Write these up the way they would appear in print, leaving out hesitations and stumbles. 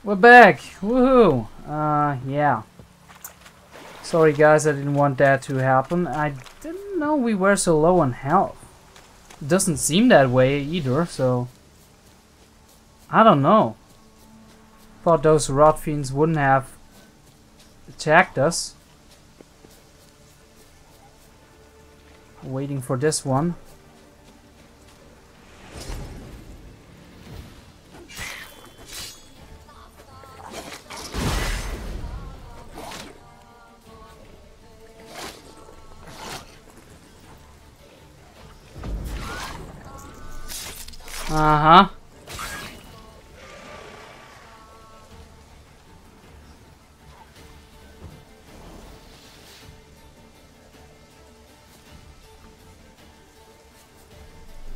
We're back! Woohoo! Yeah. Sorry guys, I didn't want that to happen. I didn't know we were so low on health. It doesn't seem that way either, so... I don't know. Thought those rot fiends wouldn't have attacked us. Waiting for this one. Uh-huh.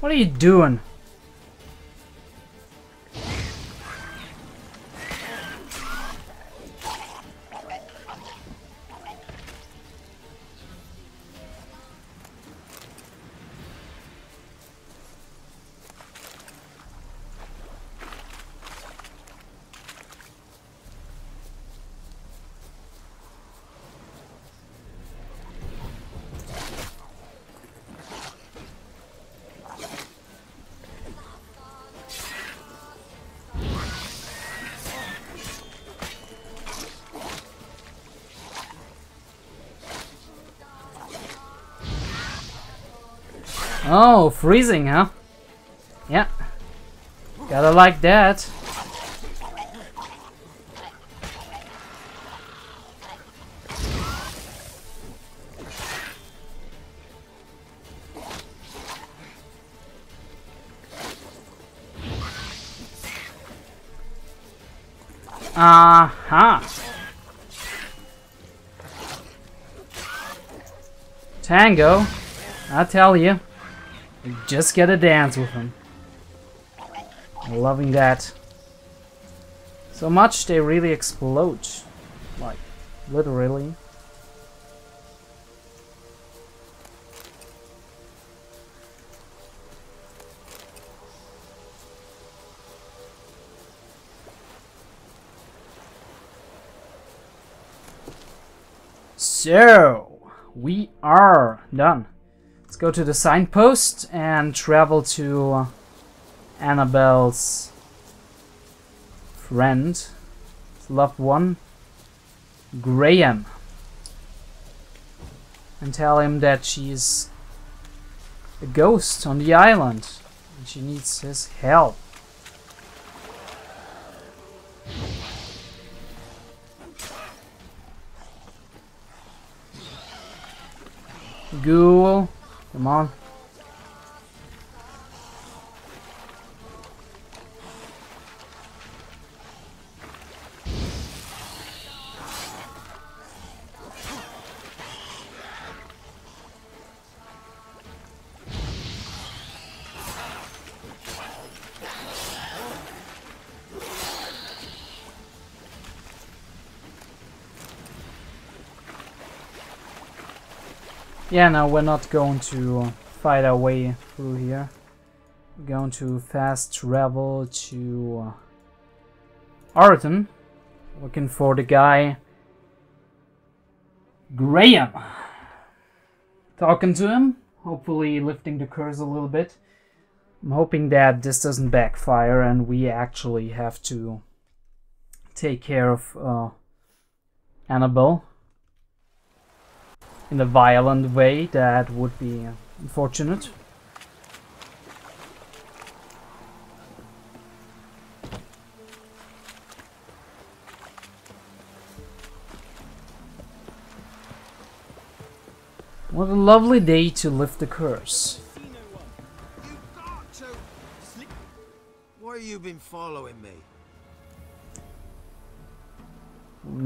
What are you doing? Oh, freezing, huh? Yeah. Gotta like that. Aha. Tango, I tell you. You just gotta dance with him. Loving that. So much they really explode. Like, literally. So, we are done. Let's go to the signpost and travel to Annabelle's friend, loved one, Graham, and tell him that she's a ghost on the island and she needs his help. Ghoul. Come on. Yeah, no, we're not going to fight our way through here. We're going to fast travel to Arton, looking for the guy Graham. Talking to him, hopefully lifting the curse a little bit. I'm hoping that this doesn't backfire and we actually have to take care of Annabelle in a violent way. That would be unfortunate. What a lovely day to lift the curse. Why have you been following me?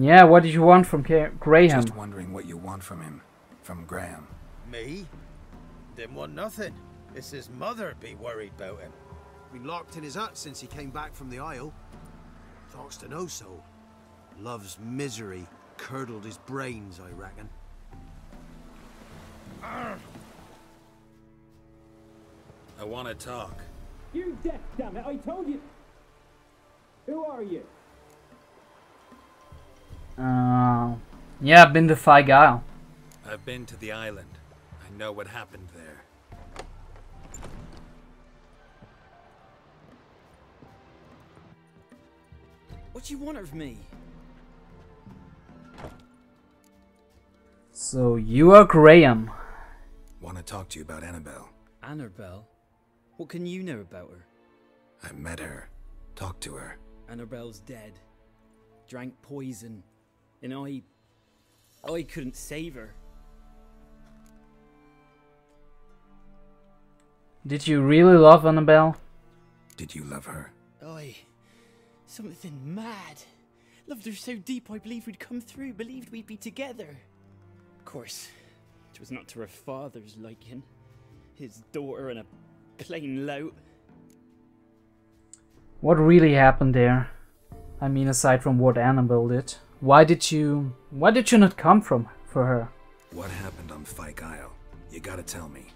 Yeah, what did you want from Graham? Just wondering what you want from him. From Graham. Me? Didn't want nothing. It's his mother be worried about him. Been locked in his hut since he came back from the Isle. Talks to no soul. Love's misery curdled his brains, I reckon. I want to talk. You deaf, damn it! I told you. Who are you? Yeah, I've been to Fig Isle. I've been to the island. I know what happened there. What do you want of me? So you are Graham. Want to talk to you about Annabelle. Annabelle? What can you know about her? I met her. Talked to her. Annabelle's dead. Drank poison. And I couldn't save her. Did you really love Annabelle? Did you love her? Something mad. Loved her so deep I believed we'd come through, believed we'd be together. Of course, it was not to her father's liking. His daughter and a plain lout. What really happened there? I mean, aside from what Annabelle did. Why did you not come for her? What happened on Fig Isle? You gotta tell me.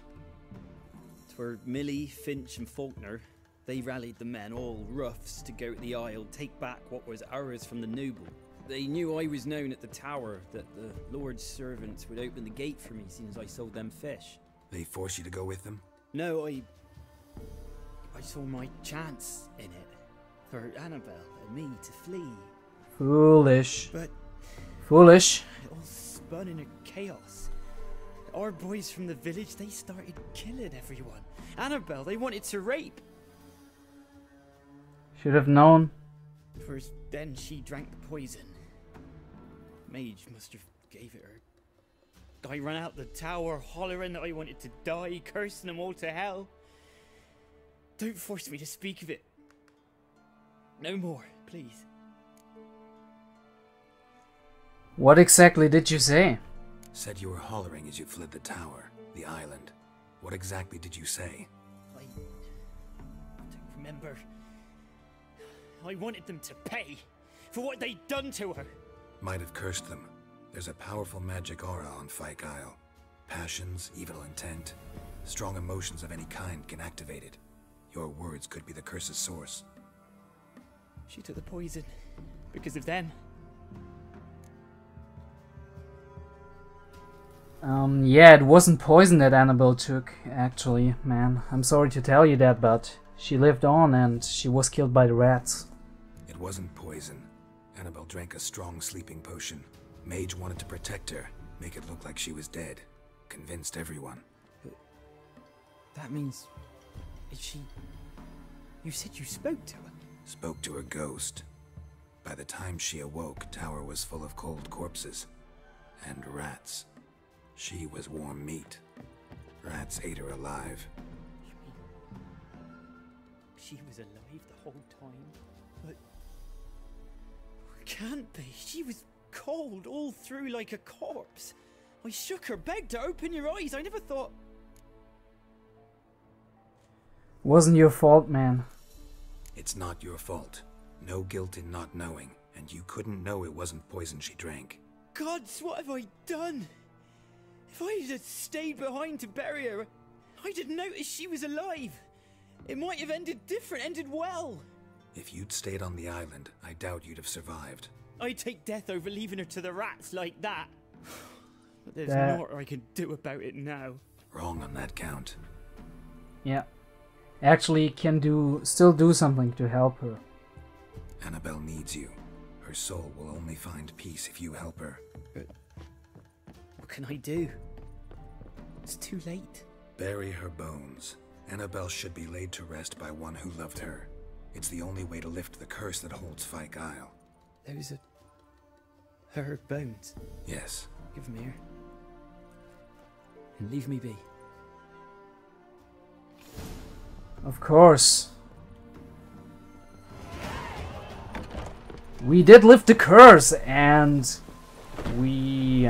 'Twere Millie, Finch and Faulkner. They rallied the men, all roughs, to go to the Isle, take back what was ours from the noble. They knew I was known at the tower, that the Lord's servants would open the gate for me, seeing as I sold them fish. They forced you to go with them? No, I saw my chance in it. For Annabelle and me to flee. Foolish. But Foolish. it all spun in a chaos. Our boys from the village, they started killing everyone. Annabelle, they wanted to rape. Should have known. First, then she drank the poison. Mage must have gave it her. I ran out the tower hollering that I wanted to die, cursing them all to hell. Don't force me to speak of it. No more, please. What exactly did you say? Said you were hollering as you fled the tower, the island. What exactly did you say? I don't remember. I wanted them to pay for what they'd done to her. Might have cursed them. There's a powerful magic aura on Fig Isle. Passions, evil intent, strong emotions of any kind can activate it. Your words could be the curse's source. She took the poison because of them. Yeah, it wasn't poison that Annabelle took, actually, man. I'm sorry to tell you that, but she lived on and she was killed by the rats. It wasn't poison. Annabelle drank a strong sleeping potion. Mage wanted to protect her, make it look like she was dead. Convinced everyone. But that means... Is she... You said you spoke to her? Spoke to her ghost. By the time she awoke, tower was full of cold corpses. And rats. She was warm meat. Rats ate her alive. You mean... She was alive the whole time? But... Can't be. She was cold all through like a corpse. I shook her, begged her, open your eyes. I never thought... Wasn't your fault, man. It's not your fault. No guilt in not knowing, and you couldn't know it wasn't poison she drank. Gods, what have I done? If I had stayed behind to bury her, I'd have noticed she was alive. It might have ended different, ended well. If you'd stayed on the island, I doubt you'd have survived. I'd take death over leaving her to the rats like that. But there's That- more I can do about it now. Wrong on that count. Yeah. Actually, can still do something to help her. Annabelle needs you. Her soul will only find peace if you help her. But what can I do? It's too late. Bury her bones. Annabelle should be laid to rest by one who loved her. It's the only way to lift the curse that holds Fig Isle. Those are her bones. Yes. Give them here. And leave me be. Of course. We did lift the curse and we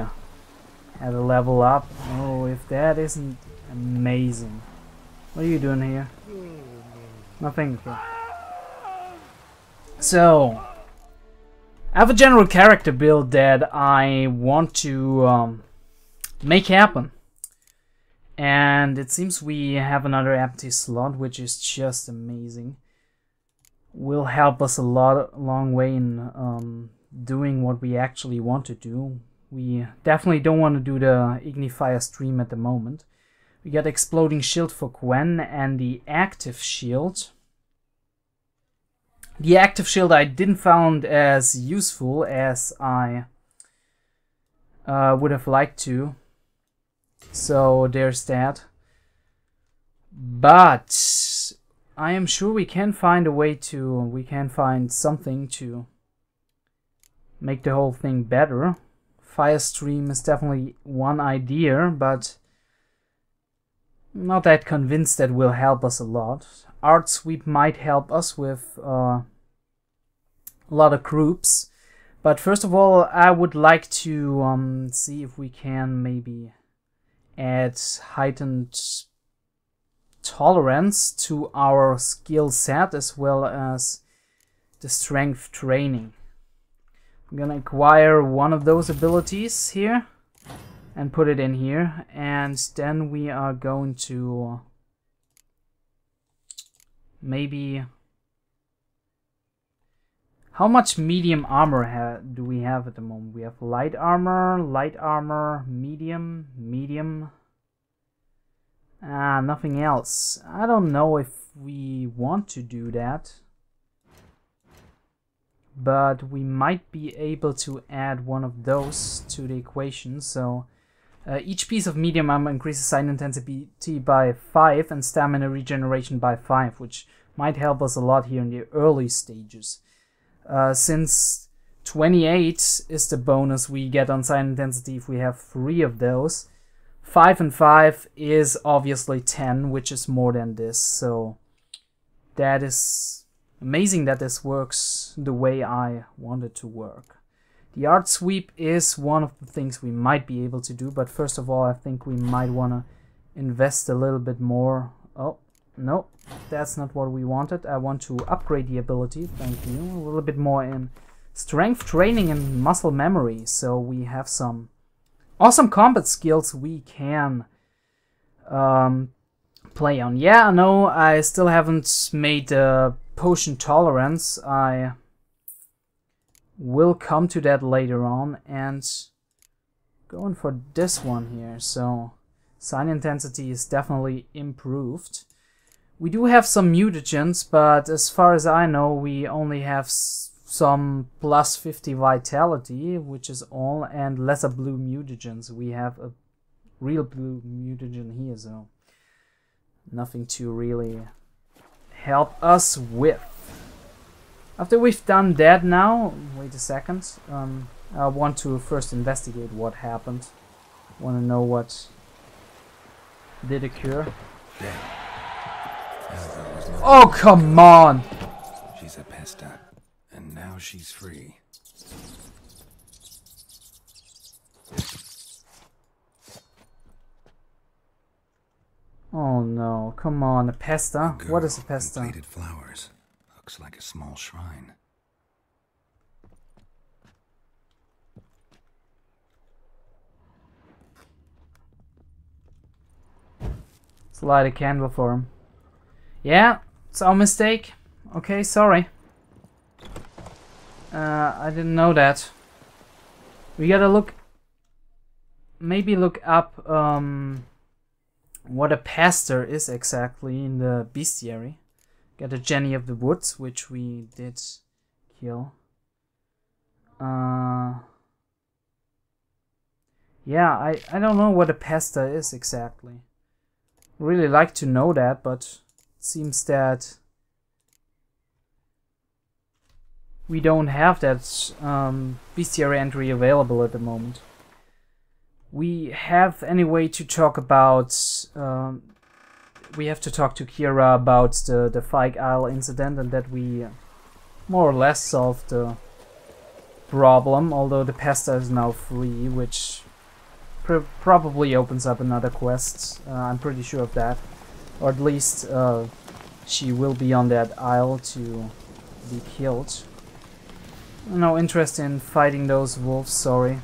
had a level up. Oh, if that isn't amazing. What are you doing here? Nothing. Okay. So, I have a general character build that I want to make happen. And it seems we have another empty slot, which is just amazing. Will help us a long way in doing what we actually want to do. We definitely don't want to do the Ignifier stream at the moment. We got Exploding Shield for Gwen and the Active Shield. The Active Shield I didn't found as useful as I would have liked to. So there's that. But I am sure we can find a way to, we can find something to make the whole thing better. Fire Stream is definitely one idea, but I'm not that convinced that will help us a lot. Art Sweep might help us with a lot of groups. But first of all, I would like to see if we can maybe add heightened tolerance to our skill set as well as the strength training. I'm gonna acquire one of those abilities here and put it in here, and then we are going to maybe... How much medium armor do we have at the moment? We have light armor, medium, medium. Nothing else. I don't know if we want to do that. But we might be able to add one of those to the equation. So each piece of medium armor increases sight intensity by 5 and stamina regeneration by 5, which might help us a lot here in the early stages. Since 28 is the bonus we get on sight intensity if we have 3 of those. 5 and 5 is obviously 10, which is more than this. So that is amazing that this works the way I want it to work. The Art Sweep is one of the things we might be able to do, but first of all I think we might want to invest a little bit more. Oh, no, that's not what we wanted. I want to upgrade the ability, thank you. A little bit more in strength training and muscle memory, so we have some awesome combat skills we can play on. Yeah, no, I still haven't made the potion tolerance. I will come to that later on, and going for this one here. So sight intensity is definitely improved. We do have some mutagens, but as far as I know we only have some plus 50 vitality, which is all, and lesser blue mutagens. We have a real blue mutagen here, so nothing to really help us with. After we've done that now, wait a second, I want to first investigate what happened. Want to know what did occur. Oh, come on! She's a pesta, and now she's free. Oh no, come on, a pesta? What is a pesta? Plated flowers. Looks like a small shrine. Let's light a candle for him. Yeah, it's our mistake. Okay, sorry. I didn't know that. We gotta look... Maybe look up what a pastor is exactly in the bestiary. Got a Jenny of the Woods, which we did kill. Yeah, I don't know what a pasta is exactly. Really like to know that, but it seems that we don't have that bestiary entry available at the moment. We have anyway to talk about... we have to talk to Kira about the Fike Isle incident, and that we more or less solved the problem, although the pasta is now free, which probably opens up another quest. I'm pretty sure of that. Or at least she will be on that isle to be killed. No interest in fighting those wolves, sorry.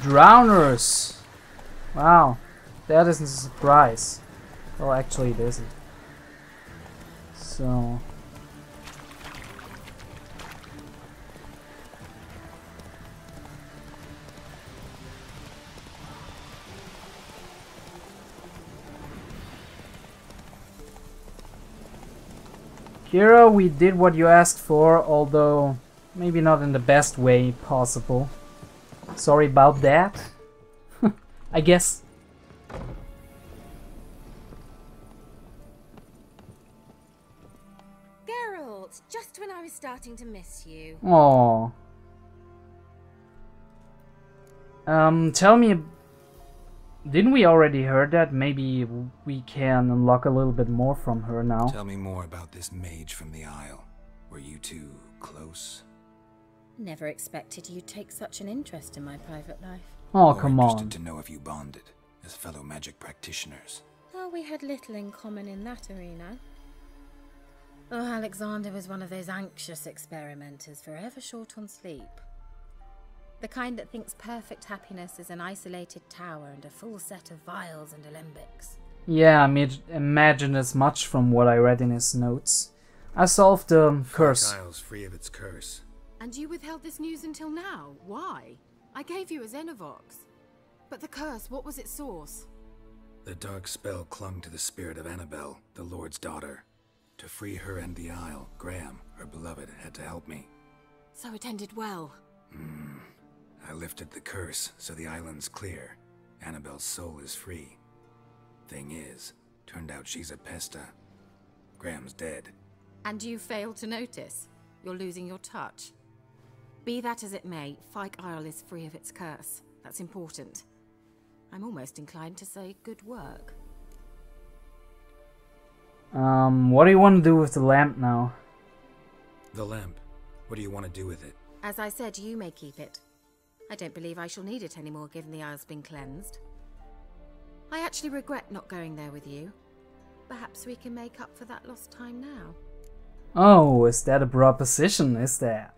drowners. Wow, that isn't a surprise. Well, actually it isn't. So... Kira, we did what you asked for, although maybe not in the best way possible. Sorry about that. I guess. Geralt, just when I was starting to miss you. Aww. Tell me, didn't we already heard that? Maybe we can unlock a little bit more from her now. Tell me more about this mage from the Isle. Were you two close? Never expected you'd take such an interest in my private life. Oh, More come interested on. to know if you bonded as fellow magic practitioners. Oh, we had little in common in that arena. Oh, Alexander was one of those anxious experimenters, forever short on sleep. The kind that thinks perfect happiness is an isolated tower and a full set of vials and alembics. Yeah, I imagine as much from what I read in his notes. I solved the curse. Fike Isle's free of its curse. And you withheld this news until now? Why? I gave you a Xenovox. But the curse, what was its source? The dark spell clung to the spirit of Annabelle, the Lord's daughter. To free her and the Isle, Graham, her beloved, had to help me. So it ended well. I lifted the curse, so the island's clear. Annabelle's soul is free. Thing is, turned out she's a pesta. Graham's dead. And you failed to notice. You're losing your touch. Be that as it may, Fike Isle is free of its curse. That's important. I'm almost inclined to say good work. What do you want to do with the lamp now? The lamp. What do you want to do with it? As I said, you may keep it. I don't believe I shall need it anymore, given the Isle's been cleansed. I actually regret not going there with you. Perhaps we can make up for that lost time now. Oh, is that a proposition, is that?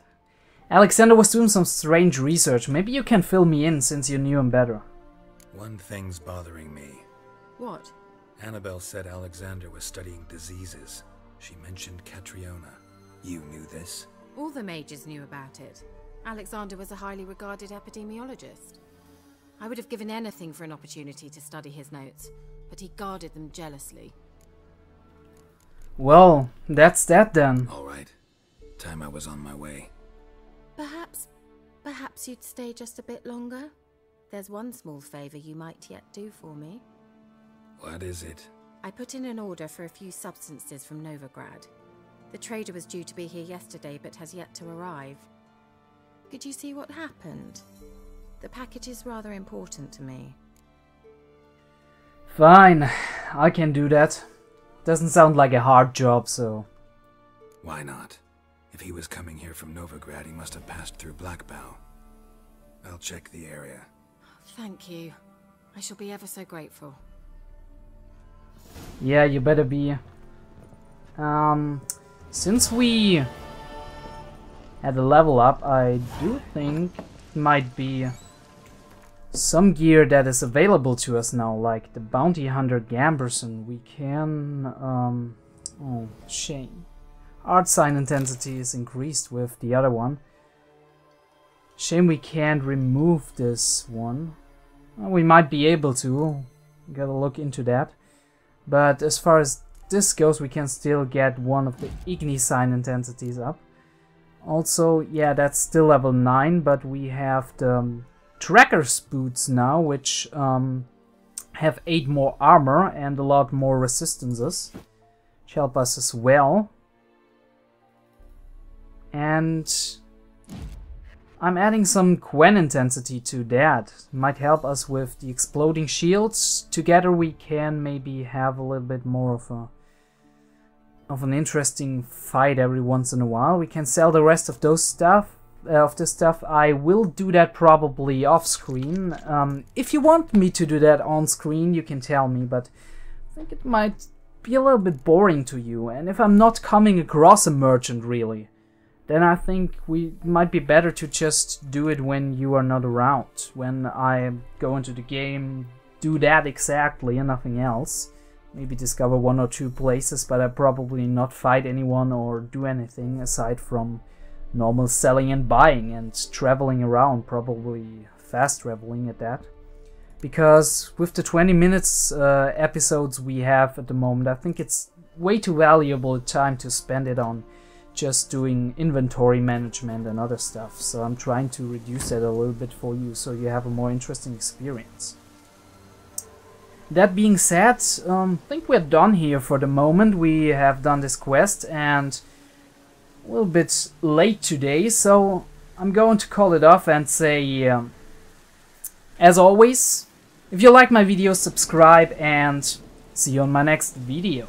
Alexander was doing some strange research. Maybe you can fill me in since you knew him better. One thing's bothering me. What? Annabelle said Alexander was studying diseases. She mentioned Catriona. You knew this? All the mages knew about it. Alexander was a highly regarded epidemiologist. I would have given anything for an opportunity to study his notes, but he guarded them jealously. Well, that's that then. All right. Time I was on my way. Perhaps you'd stay just a bit longer? There's one small favor you might yet do for me. What is it? I put in an order for a few substances from Novigrad. The trader was due to be here yesterday, but has yet to arrive. Could you see what happened? The package is rather important to me. Fine, I can do that. Doesn't sound like a hard job, so... Why not? If he was coming here from Novigrad, he must have passed through Blackbow. I'll check the area. Thank you. I shall be ever so grateful. Yeah, you better be. Since we had a level up, I do think it might be some gear that is available to us now, like the Bounty Hunter Gamberson. We can... oh, shame. Art sign intensity is increased with the other one. Shame we can't remove this one. Well, we might be able to. Gotta look into that. But as far as this goes, we can still get one of the Igni sign intensities up. Also, yeah, that's still level 9, but we have the Tracker's Boots now, which have 8 more armor and a lot more resistances, which help us as well. And I'm adding some Quen intensity to that. Might help us with the exploding shields. Together we can maybe have a little bit more of an interesting fight every once in a while. We can sell the rest of those stuff. This stuff. I will do that probably off screen. If you want me to do that on screen, you can tell me, but I think it might be a little bit boring to you. And if I'm not coming across a merchant really, then I think we might be better to just do it when you are not around. When I go into the game, do that exactly and nothing else. Maybe discover 1 or 2 places, but I probably not fight anyone or do anything aside from normal selling and buying and traveling around, probably fast traveling at that. Because with the 20 minutes episodes we have at the moment, I think it's way too valuable time to spend it on just doing inventory management and other stuff. So I'm trying to reduce that a little bit for you so you have a more interesting experience. That being said, I think we're done here for the moment. We have done this quest and a little bit late today, so I'm going to call it off and say, as always, if you like my videos, subscribe and see you on my next video.